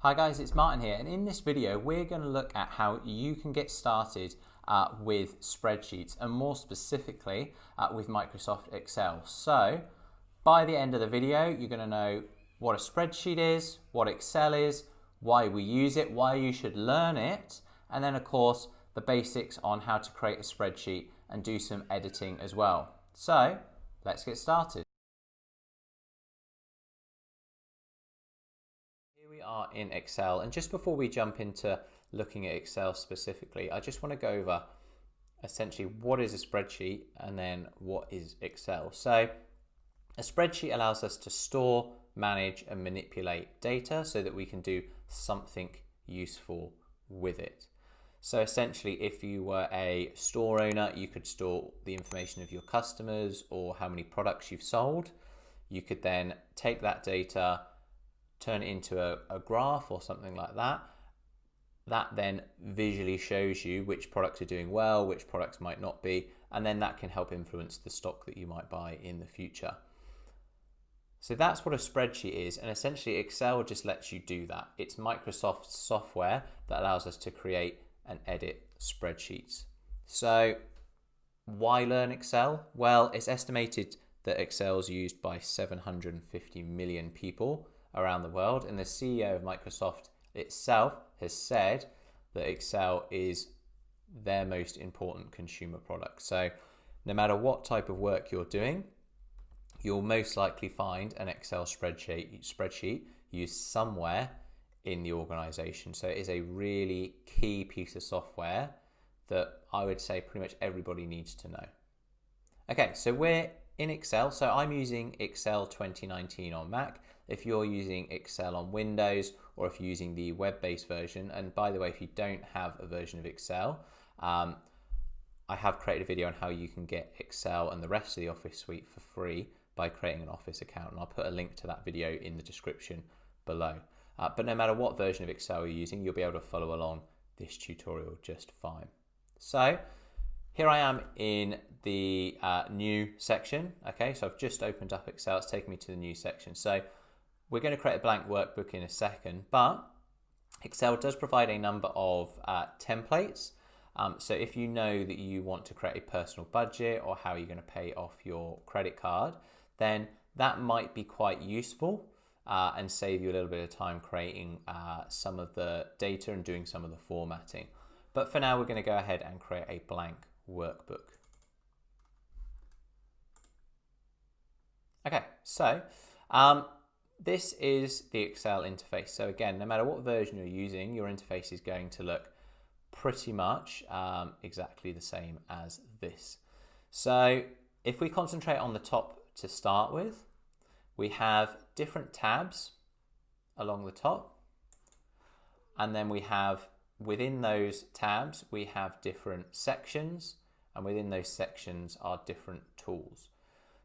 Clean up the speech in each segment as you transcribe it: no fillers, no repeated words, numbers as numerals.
Hi guys, it's Martin here, and in this video we're going to look at how you can get started with spreadsheets, and more specifically with Microsoft Excel. So by the end of the video you're going to know what a spreadsheet is, what Excel is, why we use it, why you should learn it, and then of course the basics on how to create a spreadsheet and do some editing as well. So let's get started. We are in Excel, and just before we jump into looking at Excel specifically, I just want to go over essentially what is a spreadsheet and then what is Excel. So a spreadsheet allows us to store, manage and manipulate data so that we can do something useful with it. So essentially, if you were a store owner, you could store the information of your customers or how many products you've sold. You could then take that data, turn it into a graph or something like that. That then visually shows you which products are doing well, which products might not be, and then that can help influence the stock that you might buy in the future. So that's what a spreadsheet is, and essentially Excel just lets you do that. It's Microsoft's software that allows us to create and edit spreadsheets. So why learn Excel? Well, it's estimated that Excel is used by 750 million people around the world, and the CEO of Microsoft itself has said that Excel is their most important consumer product. So no matter what type of work you're doing, you'll most likely find an Excel spreadsheet used somewhere in the organization. So it is a really key piece of software that I would say pretty much everybody needs to know. Okay, so we're in Excel. So I'm using Excel 2019 on Mac. If you're using Excel on Windows, or if you're using the web-based version, and by the way, if you don't have a version of Excel, I have created a video on how you can get Excel and the rest of the Office suite for free by creating an Office account, and I'll put a link to that video in the description below. But no matter what version of Excel you're using, you'll be able to follow along this tutorial just fine. So here I am in the new section. Okay, so I've just opened up Excel. It's taken me to the new section. So we're going to create a blank workbook in a second, but Excel does provide a number of templates. So if you know that you want to create a personal budget or how you're going to pay off your credit card, then that might be quite useful and save you a little bit of time creating some of the data and doing some of the formatting. But for now, we're going to go ahead and create a blank workbook. Okay, so this is the Excel interface. So again, no matter what version you're using, your interface is going to look pretty much exactly the same as this. So if we concentrate on the top to start with, we have different tabs along the top, and then we have within those tabs we have different sections, and within those sections are different tools.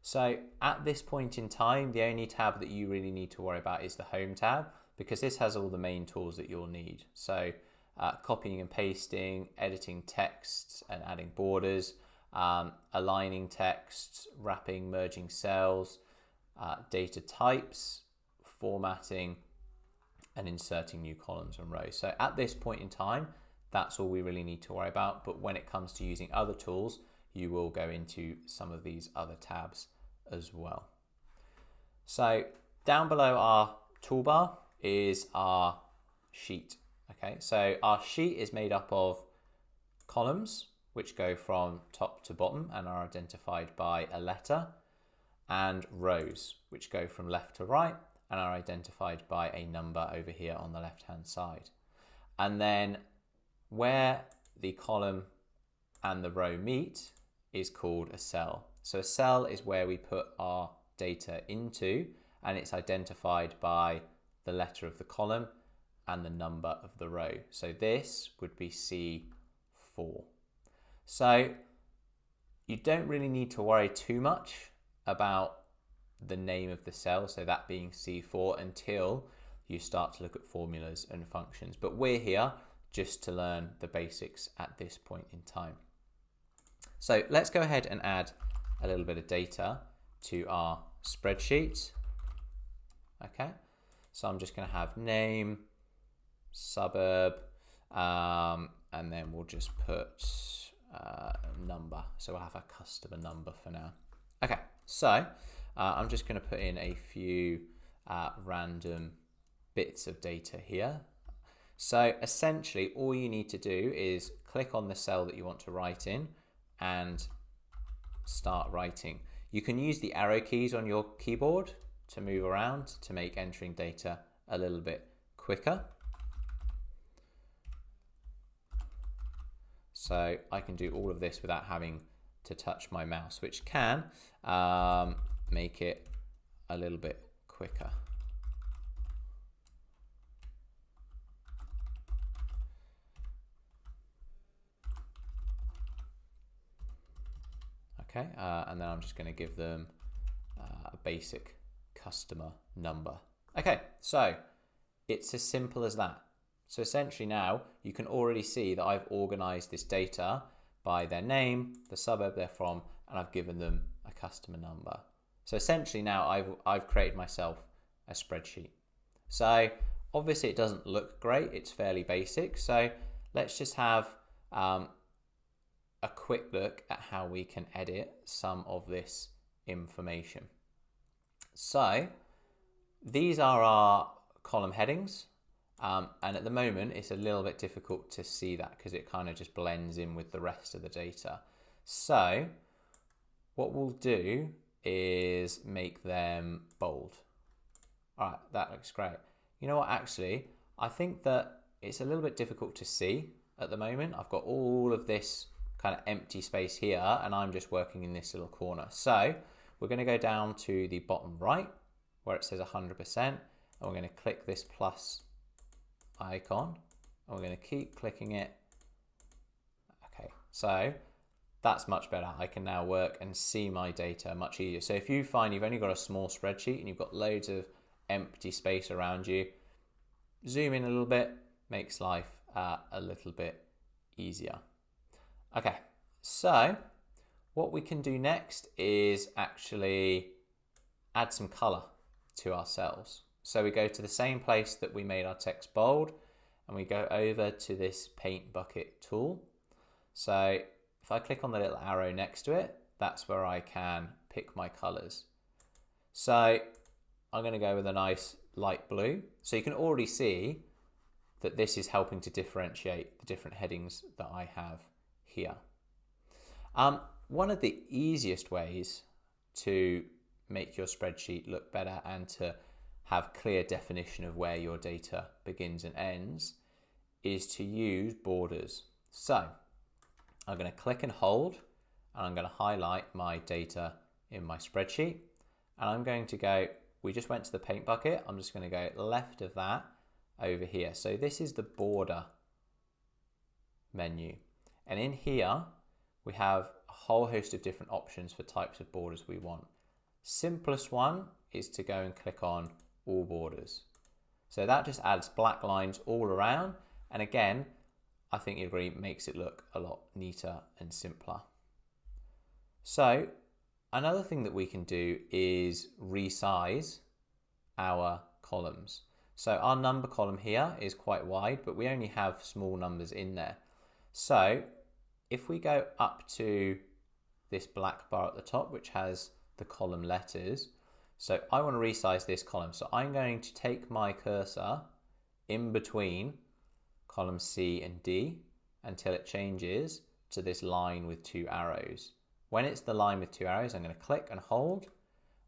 So at this point in time, the only tab that you really need to worry about is the Home tab, because this has all the main tools that you'll need. So copying and pasting, editing texts and adding borders, aligning texts, wrapping, merging cells, data types, formatting, and inserting new columns and rows. So at this point in time, that's all we really need to worry about. But when it comes to using other tools, you will go into some of these other tabs as well. So down below our toolbar is our sheet. Okay, so our sheet is made up of columns which go from top to bottom and are identified by a letter, and rows which go from left to right and are identified by a number over here on the left hand side. And then where the column and the row meet is called a cell. So a cell is where we put our data into, and it's identified by the letter of the column and the number of the row. So this would be C4. So you don't really need to worry too much about the name of the cell, so that being C4, until you start to look at formulas and functions. But we're here just to learn the basics at this point in time. So let's go ahead and add a little bit of data to our spreadsheet. Okay, so I'm just going to have name, suburb, and then we'll just put number. So we'll have a customer number for now. Okay, so I'm just going to put in a few random bits of data here. So essentially all you need to do is click on the cell that you want to write in and start writing. You can use the arrow keys on your keyboard to move around to make entering data a little bit quicker. So I can do all of this without having to touch my mouse, which can make it a little bit quicker. Okay, and then I'm just going to give them a basic customer number. Okay, so it's as simple as that. So essentially now you can already see that I've organized this data by their name, the suburb they're from, and I've given them a customer number. So essentially now I've created myself a spreadsheet. So obviously it doesn't look great, it's fairly basic. So let's just have a quick look at how we can edit some of this information. So these are our column headings. And at the moment, it's a little bit difficult to see that because it kind of just blends in with the rest of the data. So what we'll do is make them bold. All right, that looks great. You know what, actually, I think that it's a little bit difficult to see at the moment. I've got all of this kind of empty space here and I'm just working in this little corner. So we're going to go down to the bottom right where it says 100% and we're going to click this plus icon and we're going to keep clicking it. Okay, so that's much better. I can now work and see my data much easier. So if you find you've only got a small spreadsheet and you've got loads of empty space around you, zoom in a little bit, makes life a little bit easier. Okay, so what we can do next is actually add some color to our cells. So we go to the same place that we made our text bold and we go over to this paint bucket tool. So if I click on the little arrow next to it, that's where I can pick my colors. So I'm going to go with a nice light blue. So you can already see that this is helping to differentiate the different headings that I have here. One of the easiest ways to make your spreadsheet look better and to have clear definition of where your data begins and ends is to use borders. So I'm going to click and hold and I'm going to highlight my data in my spreadsheet and I'm going to go, we just went to the paint bucket, I'm just going to go left of that over here. So this is the border menu and in here we have a whole host of different options for types of borders we want. Simplest one is to go and click on all borders. So that just adds black lines all around. And again, I think you agree, makes it look a lot neater and simpler. So another thing that we can do is resize our columns. So our number column here is quite wide, but we only have small numbers in there. So if we go up to this black bar at the top, which has the column letters, so I want to resize this column. So I'm going to take my cursor in between column C and D until it changes to this line with two arrows. When it's the line with two arrows, I'm going to click and hold,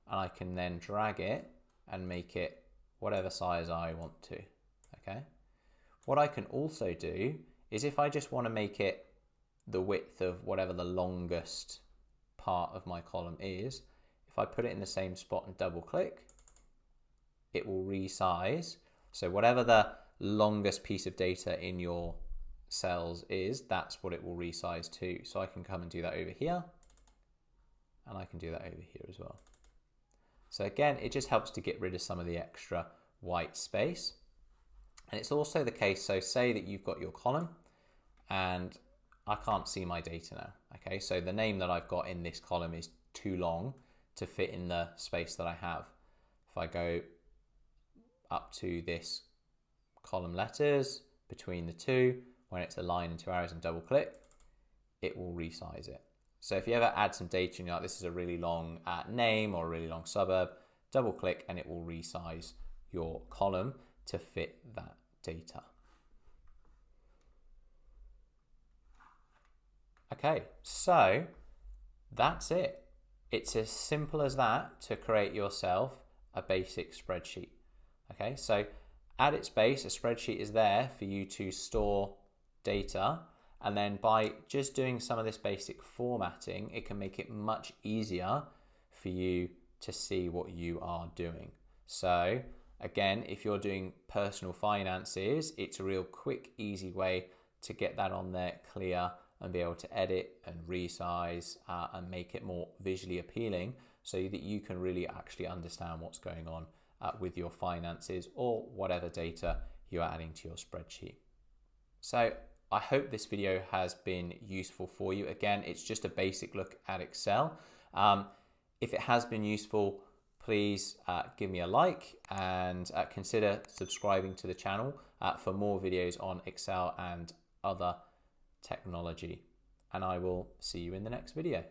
and I can then drag it and make it whatever size I want to. Okay. What I can also do is if I just want to make it the width of whatever the longest part of my column is, if I put it in the same spot and double click, it will resize. So whatever the longest piece of data in your cells is, that's what it will resize to. So I can come and do that over here, and I can do that over here as well. So again, it just helps to get rid of some of the extra white space. And it's also the case, so say that you've got your column and I can't see my data now. Okay, so the name that I've got in this column is too long to fit in the space that I have. If I go up to this column letters between the two. When it's a line and two arrows and double click, it will resize it. So if you ever add some data and you're like, this is a really long name or a really long suburb, double click and it will resize your column to fit that data. Okay, so that's it. It's as simple as that to create yourself a basic spreadsheet. Okay, so at its base, a spreadsheet is there for you to store data, and then by just doing some of this basic formatting, it can make it much easier for you to see what you are doing. So again, if you're doing personal finances, it's a real quick, easy way to get that on there clear and be able to edit and resize and make it more visually appealing so that you can really actually understand what's going on with your finances or whatever data you're adding to your spreadsheet. So I hope this video has been useful for you. Again, it's just a basic look at Excel. If it has been useful, please give me a like and consider subscribing to the channel for more videos on Excel and other technology. And I will see you in the next video.